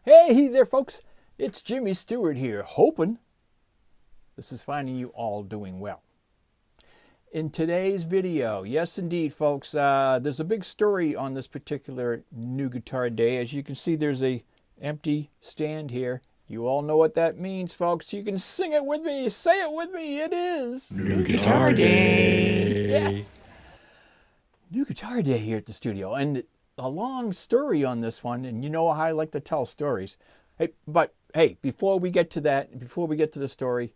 Hey there, folks. It's Jimmy Stewart here, hoping this is finding you all doing well. In today's video, yes indeed, folks, there's a big story on this particular new guitar day. As you can see, there's a empty stand here. You all know what that means, folks. You can sing it with me. Say it with me. It is New Guitar Day. Yes. New Guitar Day here at the studio. And a long story on this one, and you know how I like to tell stories. Hey, before we get to that, before we get to the story,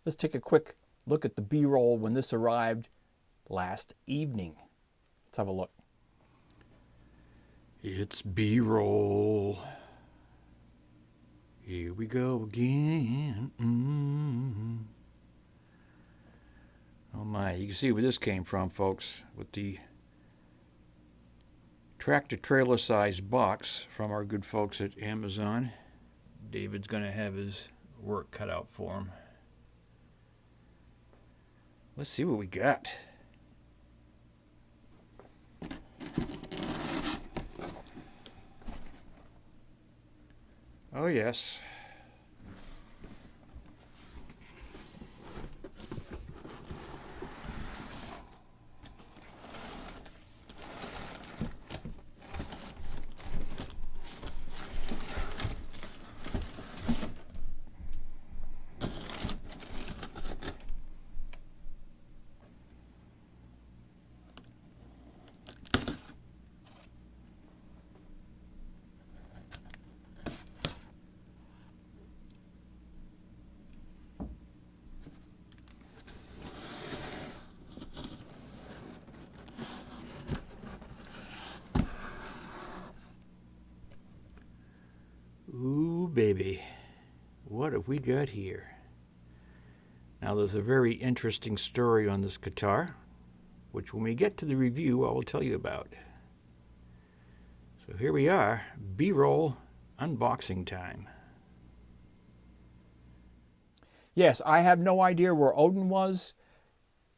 let's take a quick look at the B-roll when this arrived last evening. Let's have a look. It's B-roll. Here we go again. Oh my, you can see where this came from, folks, with the tractor trailer size box from our good folks at Amazon. David's going to have his work cut out for him. Let's see what we got. Oh yes. Ooh, baby. What have we got here? Now, there's a very interesting story on this guitar, which when we get to the review, I will tell you about. So here we are, B-roll unboxing time. Yes, I have no idea where Odin was.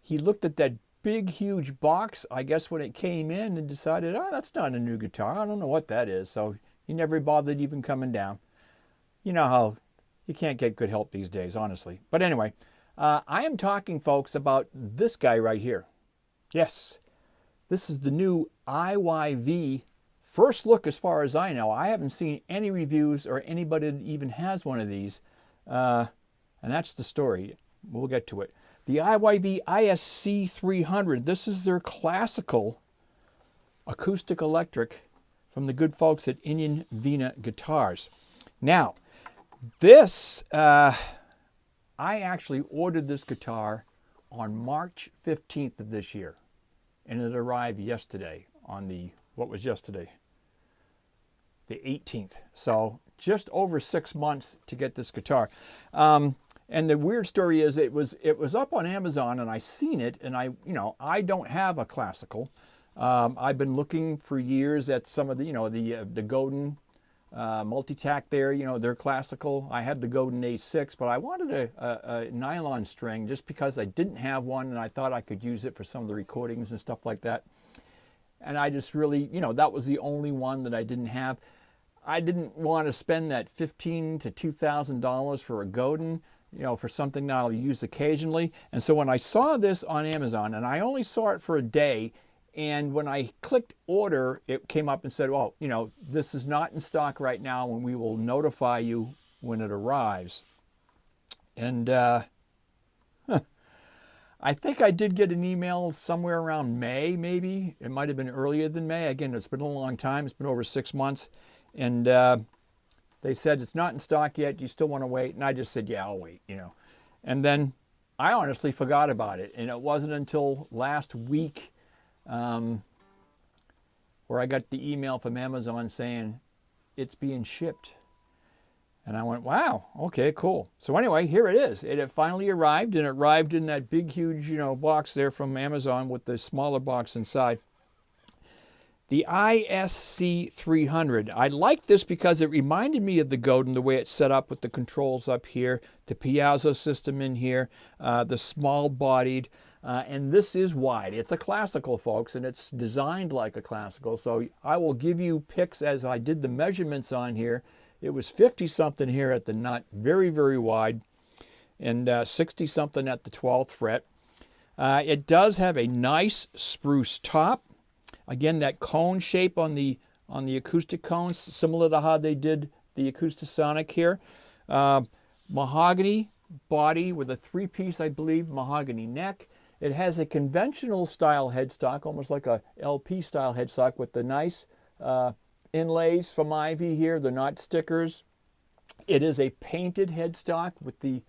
He looked at that big, huge box, I guess, when it came in and decided, oh, that's not a new guitar. I don't know what that is. So he never bothered even coming down. You know how you can't get good help these days, honestly. But anyway, I am talking, folks, about this guy right here. Yes, this is the new IYV. First look, as far as I know. I haven't seen any reviews or anybody that even has one of these. And that's the story. We'll get to it. The IYV ISC-300. This is their classical acoustic electric from the good folks at IYV Guitars. Now, this, I actually ordered this guitar on March 15th of this year. And it arrived yesterday on the, what was yesterday? The 18th. So just over 6 months to get this guitar. And the weird story is it was up on Amazon and I seen it, and I don't have a classical. I've been looking for years at some of the, the Godin multi-tack there, they're classical. I have the Godin A6, but I wanted a nylon string just because I didn't have one and I thought I could use it for some of the recordings and stuff like that. And I just really, that was the only one that I didn't have. I didn't want to spend that $1,500 to $2,000 for a Godin, for something that I'll use occasionally. And so when I saw this on Amazon, and I only saw it for a day, and when I clicked order, it came up and said, well, this is not in stock right now, and we will notify you when it arrives. And I think I did get an email somewhere around May, maybe. It might have been earlier than May. Again, it's been a long time. It's been over 6 months. And they said, it's not in stock yet. Do you still want to wait? And I just said, yeah, I'll wait, And then I honestly forgot about it. And it wasn't until last week where I got the email from Amazon saying it's being shipped. And I went, wow, okay, cool. So anyway, here it is. It finally arrived, and it arrived in that big, huge, box there from Amazon with the smaller box inside. The ISC-300. I like this because it reminded me of the Godin, the way it's set up with the controls up here, the piezo system in here, the small-bodied, and this is wide. It's a classical, folks, and it's designed like a classical. So I will give you pics as I did the measurements on here It was 50-something here at the nut, very, very wide, and 60-something at the 12th fret. It does have a nice spruce top. Again, that cone shape on the acoustic cones, similar to how they did the Acoustasonic here. Mahogany body with a 3-piece, I believe, mahogany neck. It has a conventional style headstock, almost like a LP style headstock with the nice inlays from IYV here. They're not stickers. It is a painted headstock with the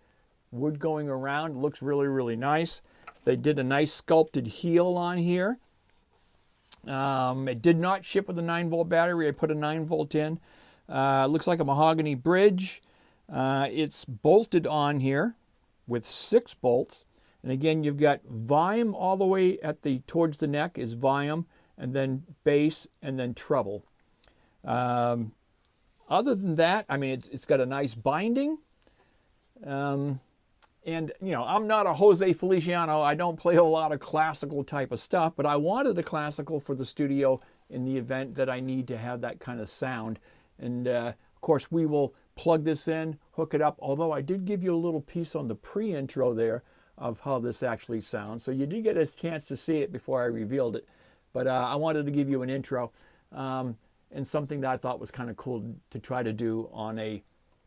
wood going around. It looks really, really nice. They did a nice sculpted heel on here. It did not ship with a 9-volt battery. I put a 9-volt in. Looks like a mahogany bridge. It's bolted on here with 6 bolts. And again, you've got volume all the way towards the neck is volume, and then bass, and then treble. Other than that, I mean, it's got a nice binding. And, you know, I'm not a Jose Feliciano. I don't play a lot of classical type of stuff, but I wanted a classical for the studio in the event that I need to have that kind of sound. And, of course, we will plug this in, hook it up, although I did give you a little piece on the pre-intro there of how this actually sounds. So you did get a chance to see it before I revealed it. But I wanted to give you an intro and something that I thought was kind of cool to try to do on a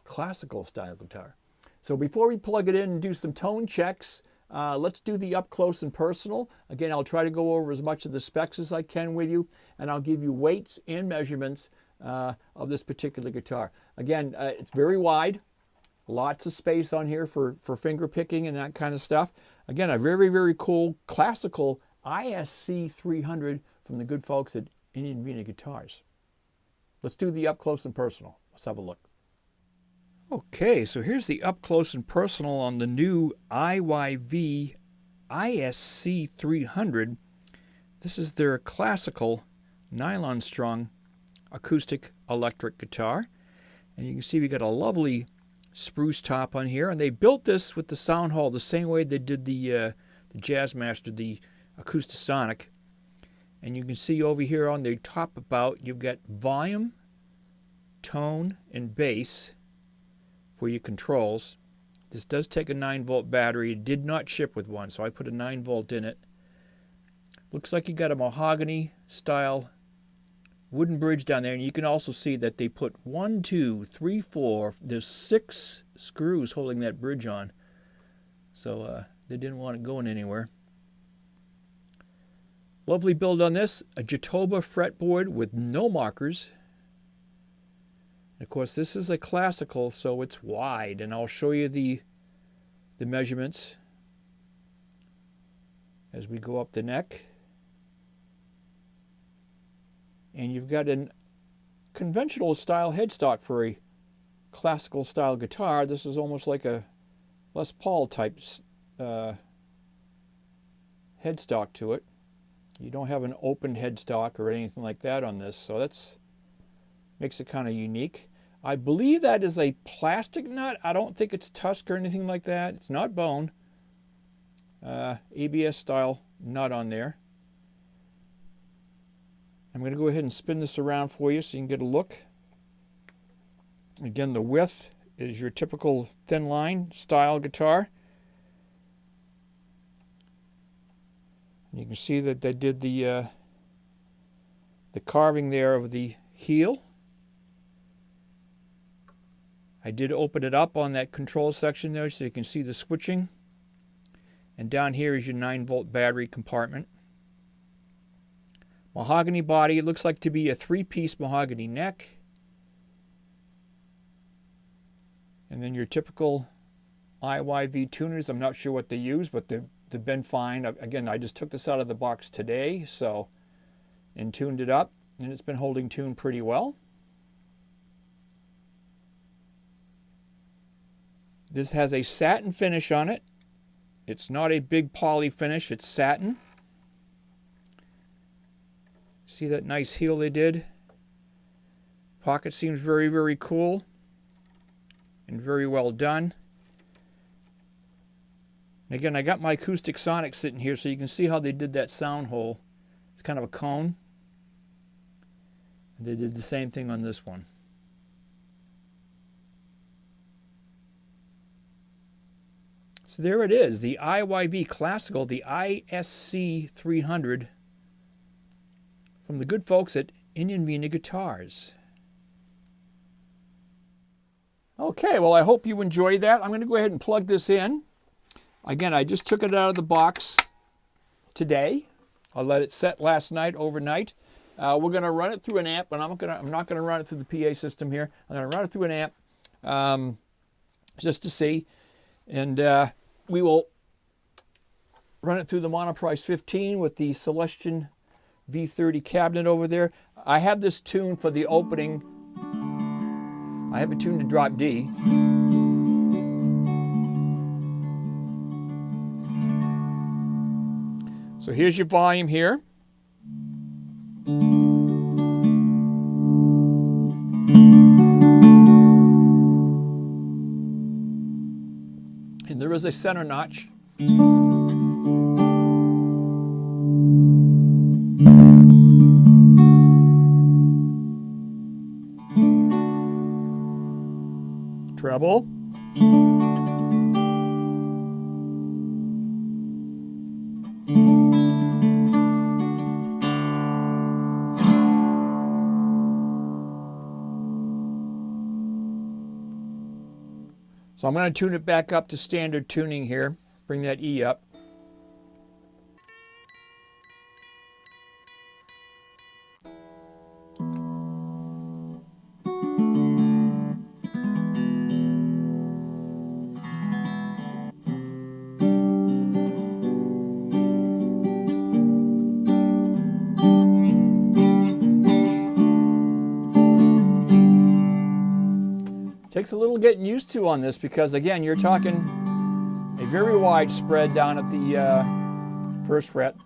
classical style guitar. So before we plug it in and do some tone checks, let's do the up close and personal. Again, I'll try to go over as much of the specs as I can with you, and I'll give you weights and measurements of this particular guitar. Again, it's very wide, lots of space on here for finger picking and that kind of stuff. Again, a very, very cool classical ISC-300 from the good folks at Indian Vena Guitars. Let's do the up close and personal. Let's have a look. Okay, so here's the up close and personal on the new IYV ISC-300. This is their classical nylon strung acoustic electric guitar. And you can see we got a lovely spruce top on here. And they built this with the sound hole the same way they did the Jazzmaster, the Acoustasonic. And you can see over here on the top about, you've got volume, tone, and bass for your controls. This does take a 9-volt battery. It did not ship with one, so I put a 9-volt in it. Looks like you got a mahogany style wooden bridge down there, and you can also see that they put 1, 2, 3, 4. There's 6 screws holding that bridge on, so they didn't want it going anywhere. Lovely build on this, a Jatoba fretboard with no markers. Of course, this is a classical, so it's wide, and I'll show you the measurements as we go up the neck. And you've got a conventional style headstock for a classical style guitar. This is almost like a Les Paul type headstock to it. You don't have an open headstock or anything like that on this, so that's makes it kind of unique. I believe that is a plastic nut. I don't think it's tusk or anything like that. It's not bone. ABS style nut on there. I'm going to go ahead and spin this around for you so you can get a look. Again, the width is your typical thin line style guitar. And you can see that they did the carving there of the heel. I did open it up on that control section there so you can see the switching. And down here is your 9-volt battery compartment. Mahogany body. It looks like to be a 3-piece mahogany neck. And then your typical IYV tuners. I'm not sure what they use, but they've been fine. Again, I just took this out of the box today, and tuned it up, and it's been holding tune pretty well. This has a satin finish on it. It's not a big poly finish, it's satin. See that nice heel they did? Pocket seems very, very cool and very well done. And again, I got my Acoustasonic sitting here so you can see how they did that sound hole. It's kind of a cone. They did the same thing on this one. So there it is, the IYV Classical, the ISC-300 from the good folks at Indian Vina Guitars. Okay, well, I hope you enjoyed that. I'm going to go ahead and plug this in. Again, I just took it out of the box today. I let it set last night, overnight. We're going to run it through an amp, and I'm not going to run it through the PA system here. I'm going to run it through an amp just to see. And we will run it through the Monoprice 15 with the Celestion V30 cabinet over there. I have this tuned for the opening. I have it tuned to drop D. So here's your volume here. And there is a center notch. Treble. So I'm going to tune it back up to standard tuning here, bring that E up. Takes a little getting used to on this because, again, you're talking a very wide spread down at the first fret.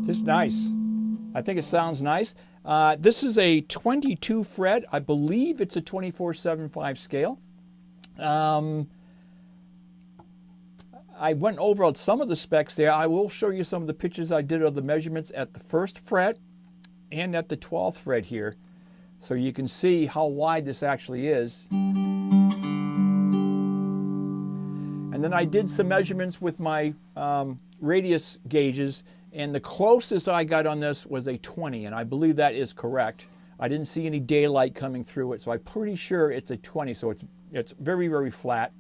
Just nice. I think it sounds nice. This is a 22 fret. I believe it's a 24/7/5 scale. I went over some of the specs there. I will show you some of the pictures I did of the measurements at the first fret and at the 12th fret here, so you can see how wide this actually is. And then I did some measurements with my radius gauges, and the closest I got on this was a 20, and I believe that is correct. I didn't see any daylight coming through it, so I'm pretty sure it's a 20, so it's very, very flat.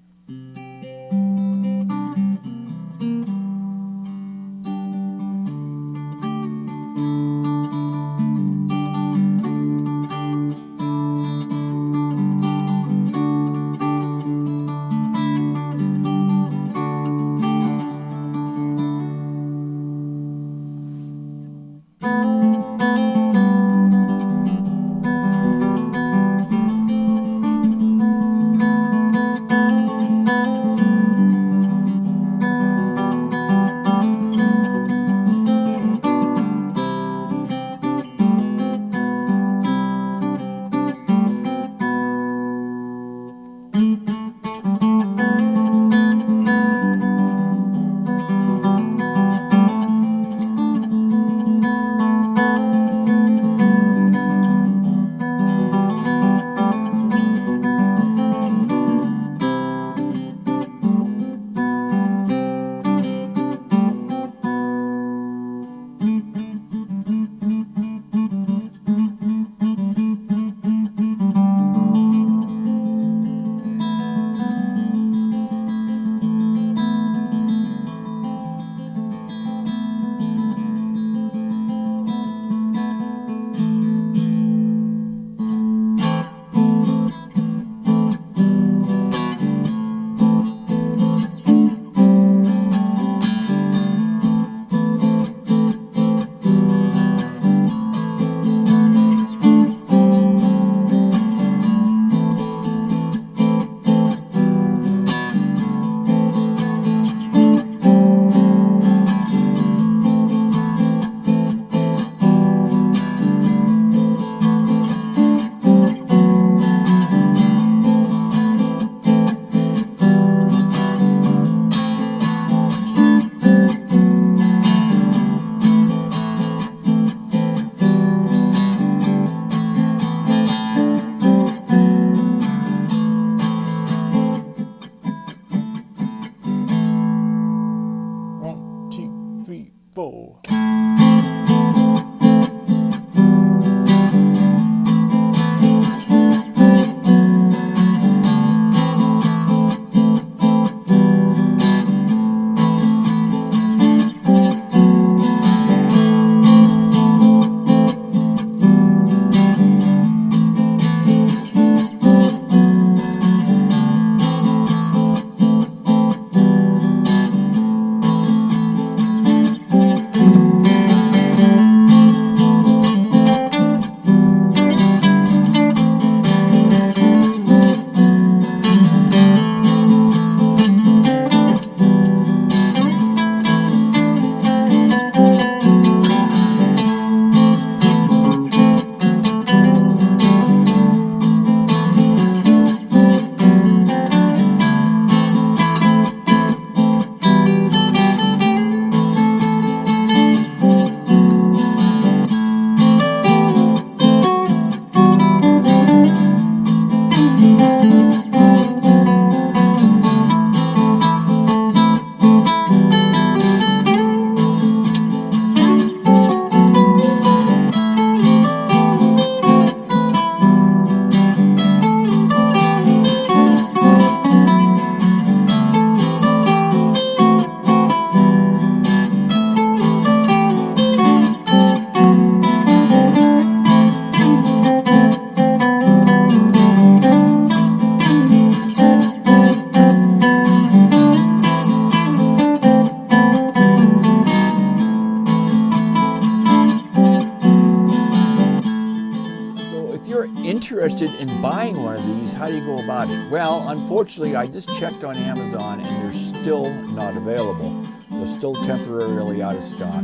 interested in buying one of these, how do you go about it? Well, unfortunately, I just checked on Amazon and they're still not available. They're still temporarily out of stock.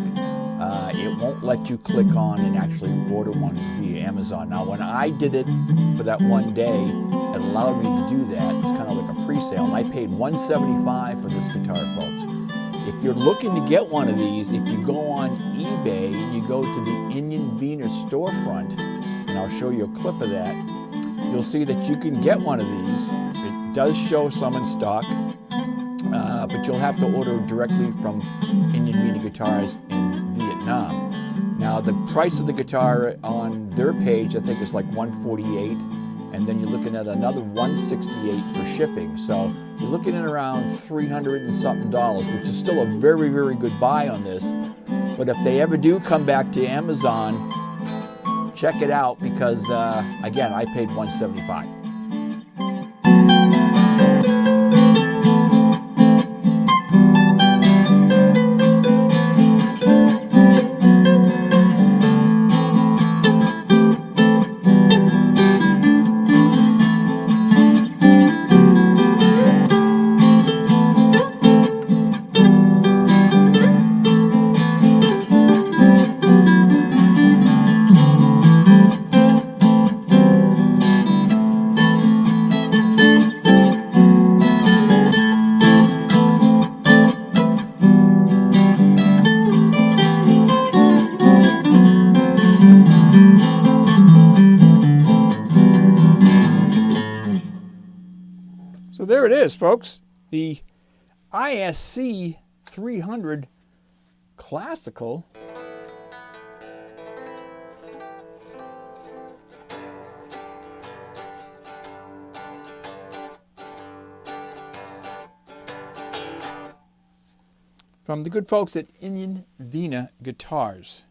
It won't let you click on and actually order one via Amazon. Now, when I did it for that one day, it allowed me to do that. It's kind of like a pre-sale, and I paid $175 for this guitar, folks. If you're looking to get one of these, if you go on eBay and you go to the IYV storefront, and I'll show you a clip of that, you'll see that you can get one of these. It does show some in stock, but you'll have to order directly from IYV Guitars in Vietnam. Now, the price of the guitar on their page, I think, is like $148, and then you're looking at another $168 for shipping. So you're looking at around $300 and something, which is still a very, very good buy on this. But if they ever do come back to Amazon, check it out because, again, I paid $175. So there it is, folks. The ISC-300 Classical. From the good folks at IYV Guitars.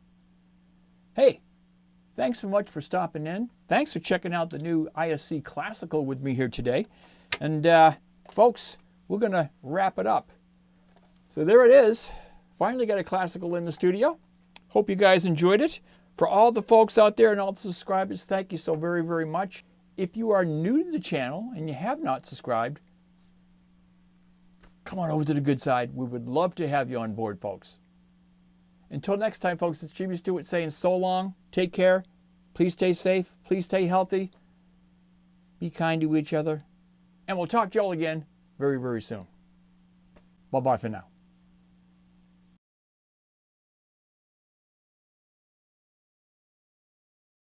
Hey, thanks so much for stopping in. Thanks for checking out the new ISC Classical with me here today. And folks, we're going to wrap it up. So there it is. Finally got a Classical in the studio. Hope you guys enjoyed it. For all the folks out there and all the subscribers, thank you so very, very much. If you are new to the channel and you have not subscribed, come on over to the good side. We would love to have you on board, folks. Until next time, folks, it's Jimmy Stewart saying so long. Take care. Please stay safe. Please stay healthy. Be kind to each other. And we'll talk to y'all again very, very soon. Bye-bye for now.